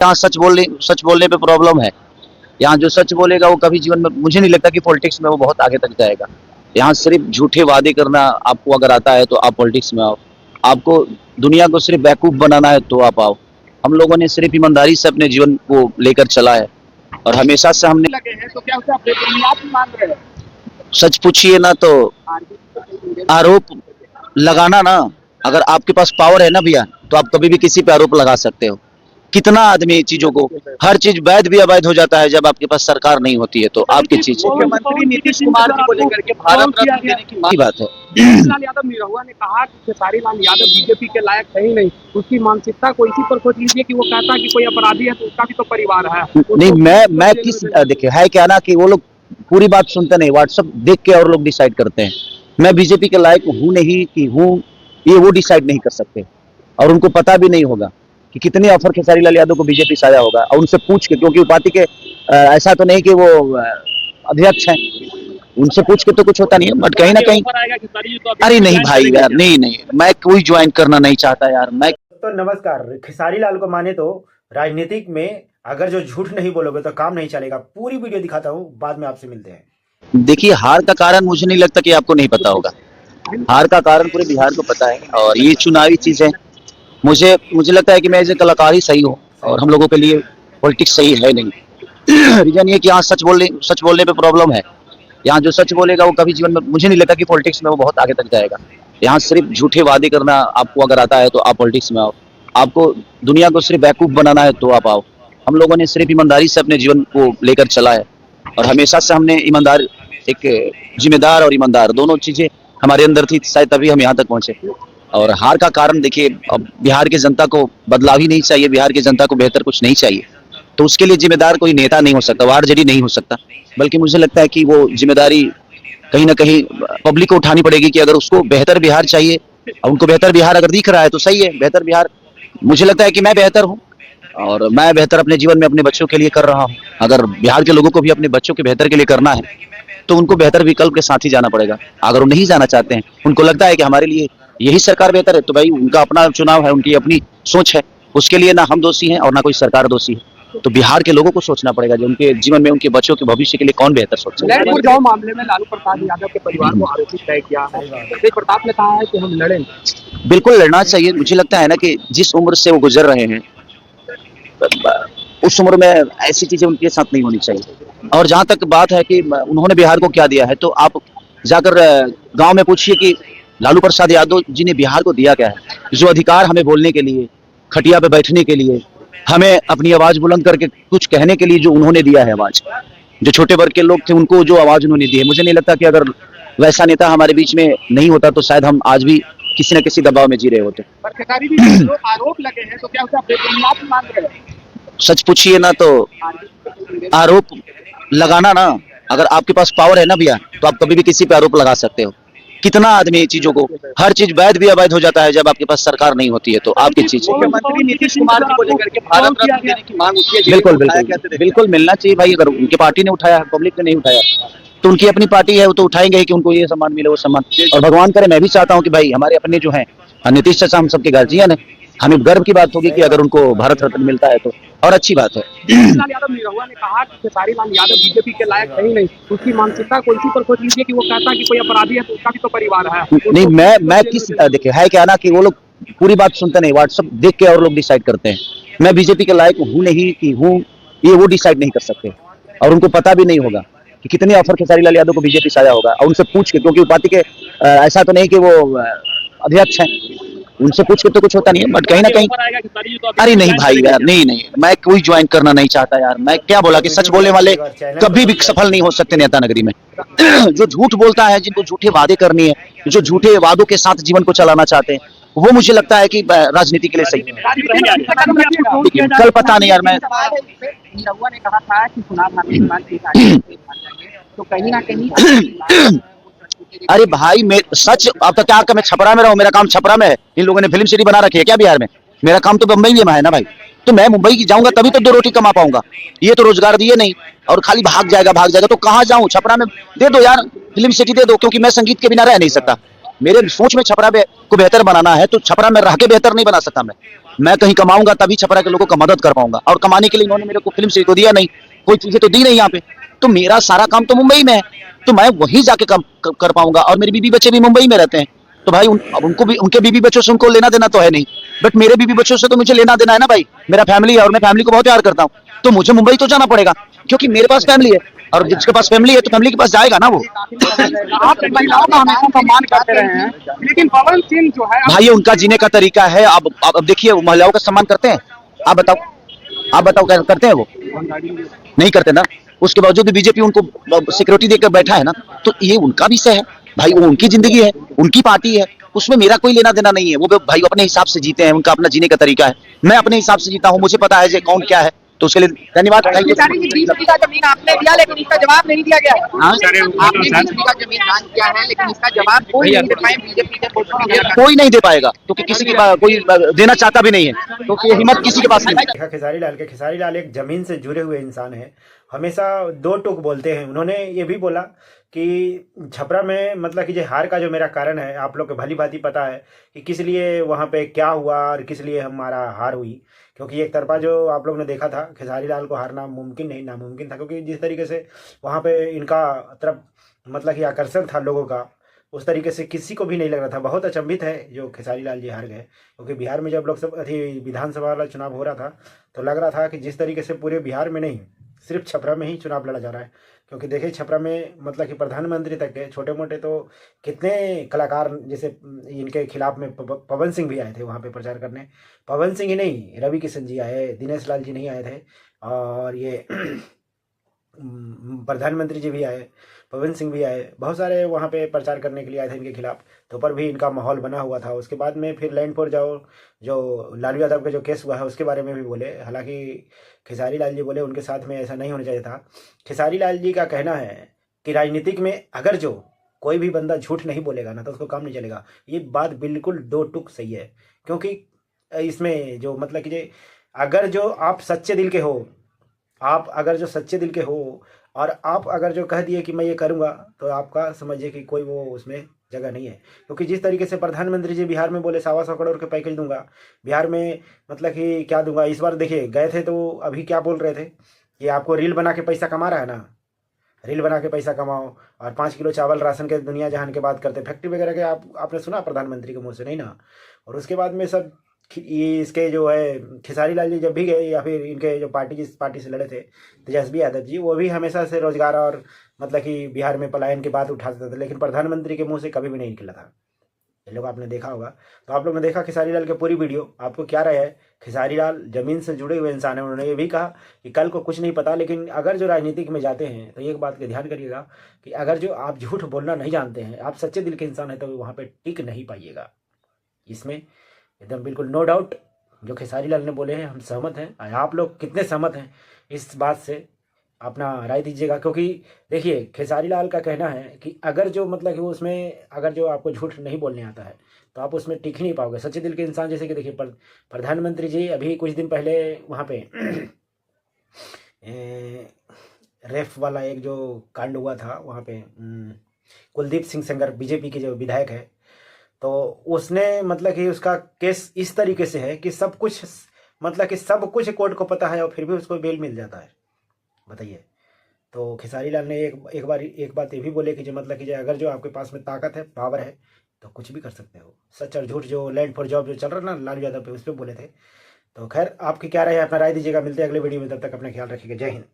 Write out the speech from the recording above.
यहाँ सच बोलने पे प्रॉब्लम है। यहाँ जो सच बोलेगा वो कभी जीवन में, मुझे नहीं लगता कि पॉलिटिक्स में वो बहुत आगे तक जाएगा। यहाँ सिर्फ झूठे वादे करना आपको अगर आता है तो आप पॉलिटिक्स में आओ। आपको दुनिया को सिर्फ बेवकूफ बनाना है तो आप आओ। हम लोगों ने सिर्फ ईमानदारी से अपने जीवन को लेकर चला है और हमेशा से हमने लगे हैं तो क्या उसे आप बेबुनियाद मांग रहे हैं? सच पूछिए ना तो आरोप लगाना ना, अगर आपके पास पावर है ना भैया तो आप कभी भी किसी पे आरोप लगा सकते हो। कितना आदमी चीजों को, हर चीज वैध भी अवैध हो जाता है जब आपके पास सरकार नहीं होती है तो आपकी चीज मुख्यमंत्री नीतीश कुमार जी को लेकर के भारत रत्न देने की की बात है। लाल यादव निरहुआ ने कहा कि खेसारी लाल यादव बीजेपी के लायक है ही नहीं। उसकी मानसिकता को इसी पर सोच लीजिए कि वो कहता है कि कोई अपराधी है तो उसका भी तो परिवार है। नहीं, मैं किस, देखिए है क्या ना कि वो लोग पूरी बात सुनते नहीं, व्हाट्सएप देख के और लोग डिसाइड करते हैं। मैं बीजेपी के लायक हूँ नहीं कि हूँ, ये वो डिसाइड नहीं कर सकते और उनको पता भी नहीं होगा कि कितने ऑफर खेसारी लाल यादव को बीजेपी से आया होगा। और उनसे पूछ के, क्योंकि पार्टी के ऐसा तो नहीं कि वो अध्यक्ष हैं, उनसे पूछ के तो कुछ होता नहीं है। बट कहीं ना कहीं, अरे नहीं भाई यार, नहीं, मैं कोई ज्वाइन करना नहीं चाहता यार। मैं तो नमस्कार, खेसारी लाल को माने तो राजनीतिक में अगर जो झूठ नहीं बोलोगे तो काम नहीं चलेगा। पूरी वीडियो दिखाता हूँ, बाद में आपसे मिलते हैं। देखिए, हार का कारण मुझे नहीं लगता कि आपको नहीं पता होगा। हार का कारण पूरे बिहार को पता है और ये चुनावी चीज है। मुझे लगता है कि मैं एज ए कलाकार ही सही हूँ और हम लोगों के लिए पॉलिटिक्स सही है नहीं। रीजन ये कि यहाँ सच बोलने पे प्रॉब्लम है। यहाँ जो सच बोलेगा वो कभी जीवन में, मुझे नहीं लगता कि पॉलिटिक्स में वो बहुत आगे तक जाएगा। यहाँ सिर्फ झूठे वादे करना आपको अगर आता है तो आप पॉलिटिक्स में आओ। आपको दुनिया को सिर्फ बेवकूफ बनाना है तो आप आओ। हम लोगों ने सिर्फ ईमानदारी से अपने जीवन को लेकर चला है और हमेशा से हमने ईमानदार, एक जिम्मेदार और ईमानदार दोनों चीजें हमारे अंदर थी, शायद तभी हम यहाँ तक पहुंचे। और हार का कारण देखिए, अब बिहार की जनता को बदलाव ही नहीं चाहिए, बिहार की जनता को बेहतर कुछ नहीं चाहिए, तो उसके लिए जिम्मेदार कोई नेता नहीं हो सकता, वो आरजेडी नहीं हो सकता। बल्कि मुझे लगता है कि वो जिम्मेदारी कहीं ना कहीं पब्लिक को उठानी पड़ेगी कि अगर उसको बेहतर बिहार चाहिए और उनको बेहतर बिहार अगर दिख रहा है तो सही है। बेहतर बिहार, मुझे लगता है कि मैं बेहतर हूँ और मैं बेहतर अपने जीवन में अपने बच्चों के लिए कर रहा हूँ। अगर बिहार के लोगों को भी अपने बच्चों के बेहतर के लिए करना है तो उनको बेहतर विकल्प के साथ ही जाना पड़ेगा। अगर वो नहीं जाना चाहते हैं, उनको लगता है कि हमारे लिए यही सरकार बेहतर है, तो भाई उनका अपना चुनाव है, उनकी अपनी सोच है, उसके लिए ना हम दोषी हैं और ना कोई सरकार दोषी है। तो बिहार के लोगों को सोचना पड़ेगा जो उनके जीवन में उनके बच्चों के भविष्य के लिए कौन बेहतर सोच सकता है। जो मामले में लालू प्रसाद यादव के परिवार को आरोपित तय किया है, तेज प्रताप ने कहा है कि हम लड़ेंगे। बिल्कुल लड़ना चाहिए। मुझे लगता है ना कि जिस उम्र से वो गुजर रहे हैं उस उम्र में ऐसी चीजें उनके साथ नहीं होनी चाहिए। और जहां तक बात है कि उन्होंने बिहार को क्या दिया है, तो आप जाकर गांव में पूछिए कि लालू प्रसाद यादव जी ने बिहार को दिया क्या है। जो अधिकार हमें बोलने के लिए, खटिया पे बैठने के लिए, हमें अपनी आवाज बुलंद करके कुछ कहने के लिए जो उन्होंने दिया है आवाज, जो छोटे वर्ग के लोग थे उनको जो आवाज उन्होंने दी है, मुझे नहीं लगता कि अगर वैसा नेता हमारे बीच में नहीं होता तो शायद हम आज भी किसी न किसी दबाव में जी रहे होते। पर खेसारी जी जो आरोप लगे हैं तो क्या उसे आप बेबुनियाद मांग रहे हैं? सच पूछिए ना तो आरोप लगाना ना, अगर आपके पास पावर है ना भैया तो आप कभी भी किसी पे आरोप लगा सकते हो। कितना आदमी चीजों को, हर चीज वैध भी अवैध हो जाता है जब आपके पास सरकार नहीं होती है तो आपकी चीज। मुख्यमंत्री नीतीश कुमार जी को लेकर के भारत रत्न देने की मांग उठी है। बिल्कुल मिलना चाहिए भाई। अगर उनकी पार्टी ने उठाया, पब्लिक ने नहीं उठाया, तो उनकी अपनी पार्टी है, वो तो उठाएंगे ही कि उनको ये सम्मान मिले, वो सम्मान। और भगवान करे, मैं भी चाहता हूँ कि भाई हमारे अपने जो है नीतीश चाचा हम सबके गार्जियन है, हमें गर्व की बात होगी कि अगर उनको भारत रत्न मिलता है तो और अच्छी बात है। लाल यादव निरहुआ ने कहा कि खेसारी लाल यादव बीजेपी के लायक है ही नहीं। उसकी मानसिकता को इसी पर सोच लीजिए कि वो कहता है कि कोई अपराधी है तो उसका भी तो परिवार है। नहीं, मैं किस, देखिए है क्या ना कि वो लोग पूरी बात सुनते नहीं, व्हाट्सएप देख के और लोग डिसाइड करते हैं। मैं बीजेपी के लायक हूँ नहीं कि हूँ, ये वो डिसाइड नहीं कर सकते और उनको पता भी नहीं होगा कि कितने ऑफर खेसारी लाल यादव को बीजेपी से आया होगा। और उनसे पूछ के, क्योंकि पार्टी के ऐसा तो नहीं कि वो अध्यक्ष हैं, उनसे पूछ के तो कुछ होता नहीं है। बट कहीं ना कहीं, अरे नहीं भाई यार, नहीं, मैं कोई ज्वाइन करना नहीं चाहता यार। मैं क्या बोला कि सच बोलने वाले कभी भी सफल नहीं हो सकते नेता नगरी में। जो झूठ बोलता है, जिनको झूठे वादे करनी है, जो झूठे वादों के साथ जीवन को चलाना चाहते हैं, वो मुझे लगता है कि राजनीति के लिए सही है। कल पता नहीं यार, मैं निरहुआ ने कहा था कि चुनाव तो कहीं ना कहीं अरे भाई, मैं सच, अब तो क्या मैं छपरा में रहूं, मेरा काम छपरा में है। इन लोगों ने फिल्म सिटी बना रखी है क्या बिहार में? मेरा काम तो मुंबई में है ना भाई। तो मैं मुंबई की जाऊंगा तभी तो 2 रोटी कमा पाऊंगा। ये तो रोजगार दिए नहीं और खाली भाग जाएगा तो कहाँ जाऊं? छपरा में दे दो यार, फिल्म सिटी दे दो, क्योंकि मैं संगीत के बिना रह नहीं सकता। मेरे सोच में छपरा को बेहतर बनाना है तो छपरा में रह के बेहतर नहीं बना सकता मैं। मैं कहीं कमाऊंगा तभी छपरा के लोगों को मदद कर पाऊंगा, और कमाने के लिए इन्होंने मेरे को फिल्म से तो दिया नहीं, कोई चीजें तो दी नहीं यहाँ पे। तो मेरा सारा काम तो मुंबई में है, तो मैं वहीं जाके कर पाऊंगा। और मेरे बीबी बच्चे भी मुंबई में रहते हैं, तो भाई अब उनको भी, उनके बीबी बच्चों से उनको लेना देना तो है नहीं, बट मेरे बीबी बच्चों से तो मुझे लेना देना है ना भाई। मेरा फैमिली है और मैं फैमिली को बहुत प्यार करता हूँ, तो मुझे मुंबई तो जाना पड़ेगा, क्योंकि मेरे पास फैमिली है, और जिसके पास फैमिली है तो फैमिली के पास जाएगा ना वो। आप महिलाओं का हमेशा सम्मान करते रहे हैं, लेकिन पवन सिंह जो है भाई उनका जीने का तरीका है। अब देखिए, वो महिलाओं का सम्मान करते हैं? आप बताओ, आप बताओ, क्या करते हैं? वो नहीं करते ना। उसके बावजूद भी बीजेपी उनको सिक्योरिटी देकर बैठा है ना, तो ये उनका विषय है भाई, वो उनकी जिंदगी है, उनकी पार्टी है, उसमें मेरा कोई लेना देना नहीं है। वो भाई अपने हिसाब से जीते हैं, उनका अपना जीने का तरीका है, मैं अपने हिसाब से जीता हूँ, मुझे पता है जे कौन क्या है, तो उसके लिए धन्यवाद। खिसारी जी 20 बीघा जमीन आपने दिया लेकिन इसका जवाब नहीं दिया गया। आपने 20 बीघा जमीन दान किया है लेकिन इसका जवाब कोई नहीं दे पाए बीजेपी के सोशल मीडिया पर। कोई नहीं दे पाएगा, क्योंकि किसी के पास कोई देना चाहता भी नहीं है, क्योंकि ये हिम्मत किसी के पास नहीं है। देखा खेसारी लाल एक जमीन से जुड़े हुए इंसान है, हमेशा दो टूक बोलते हैं। उन्होंने ये भी बोला कि छपरा में मतलब कि जो हार का जो मेरा कारण है, आप लोग को भली भांति पता है कि किस लिए वहाँ पे क्या हुआ और किस लिए हमारा हार हुई। क्योंकि एक तरफा जो आप लोग ने देखा था, खेसारी लाल को हारना मुमकिन नहीं, नामुमकिन था, क्योंकि जिस तरीके से वहाँ पे इनका तरफ मतलब कि आकर्षण था लोगों का, उस तरीके से किसी को भी नहीं लग रहा था। बहुत अचंभित है जो खेसारी लाल जी हार गए, क्योंकि बिहार में जब लोकसभा विधानसभा वाला चुनाव हो रहा था तो लग रहा था कि जिस तरीके से पूरे बिहार में नहीं, सिर्फ छपरा में ही चुनाव लड़ा जा रहा है। क्योंकि देखिए छपरा में मतलब कि प्रधानमंत्री तक के छोटे मोटे तो कितने कलाकार, जैसे इनके खिलाफ में पवन सिंह भी आए थे वहाँ पे प्रचार करने। पवन सिंह ही नहीं, रवि किशन जी आए, दिनेश लाल जी नहीं आए थे, और ये प्रधानमंत्री जी भी आए, पवन सिंह भी आए, बहुत सारे वहाँ पे प्रचार करने के लिए आए थे इनके खिलाफ। तो पर भी इनका माहौल बना हुआ था। उसके बाद में फिर लैंड पर जाओ, जो लालू यादव का जो केस हुआ है उसके बारे में भी बोले। हालांकि खेसारी लाल जी बोले उनके साथ में ऐसा नहीं होना चाहिए था। खेसारी लाल जी का कहना है कि राजनीतिक में अगर जो कोई भी बंदा झूठ नहीं बोलेगा ना तो उसको काम नहीं चलेगा। ये बात बिल्कुल दो टुक सही है, क्योंकि इसमें जो मतलब कि अगर जो आप सच्चे दिल के हो, आप अगर जो सच्चे दिल के हो और आप अगर जो कह दिए कि मैं ये करूँगा, तो आपका समझिए कि कोई वो उसमें जगह नहीं है। क्योंकि जिस तरीके से प्रधानमंत्री जी बिहार में बोले 125 करोड़ के पैकेज दूंगा, बिहार में मतलब कि क्या दूंगा। इस बार देखिए गए थे तो अभी क्या बोल रहे थे कि आपको रील बना के पैसा कमा रहा है ना, रील बना के पैसा कमाओ, और 5 किलो चावल राशन के दुनिया जहान के बात करते, फैक्ट्री वगैरह के आपने सुना प्रधानमंत्री के मुँह से? नहीं ना। और उसके बाद में सब ये इसके जो है खेसारी लाल जी जब भी गए, या फिर इनके जो पार्टी जिस पार्टी से लड़े थे तेजस्वी यादव जी, वो भी हमेशा से रोजगार और मतलब कि बिहार में पलायन की बात उठाते थे, लेकिन प्रधानमंत्री के मुंह से कभी भी नहीं निकला था। ये लोग आपने देखा होगा। तो आप लोग ने देखा खेसारी लाल की पूरी वीडियो, आपको क्या राय है? खेसारी लाल जमीन से जुड़े हुए इंसान है। उन्होंने ये भी कहा कि कल को कुछ नहीं पता, लेकिन अगर जो राजनीतिक में जाते हैं तो एक बात का ध्यान करिएगा कि अगर जो आप झूठ बोलना नहीं जानते हैं, आप सच्चे दिल के इंसान हैं, तो वहाँ पर टिक नहीं पाइएगा। इसमें एकदम बिल्कुल नो डाउट जो खेसारी लाल ने बोले हैं हम सहमत हैं। आप लोग कितने सहमत हैं इस बात से अपना राय दीजिएगा। क्योंकि देखिए खेसारी लाल का कहना है कि अगर जो मतलब कि उसमें अगर जो आपको झूठ नहीं बोलने आता है तो आप उसमें टिक ही नहीं पाओगे, सच्चे दिल के इंसान। जैसे कि देखिए प्रधानमंत्री जी अभी कुछ दिन पहले वहाँ पे रेफ वाला एक जो कांड हुआ था वहाँ पे, कुलदीप सिंह सेंगर बीजेपी के जो विधायक है, तो उसने मतलब कि उसका केस इस तरीके से है कि सब कुछ मतलब कि सब कुछ कोर्ट को पता है और फिर भी उसको बेल मिल जाता है, बताइए। तो खेसारी लाल ने एक बात ये भी बोले कि जो मतलब कि जो अगर जो आपके पास में ताकत है, पावर है, तो कुछ भी कर सकते हो। सच और झूठ जो लैंड फॉर जॉब जो चल रहा है ना लालू यादव पे, उस पर बोले थे। तो खैर आपकी क्या राय है, अपना राय दीजिएगा। मिलते हैं अगले वीडियो में, तब तक अपना ख्याल रखिएगा। जय हिंद।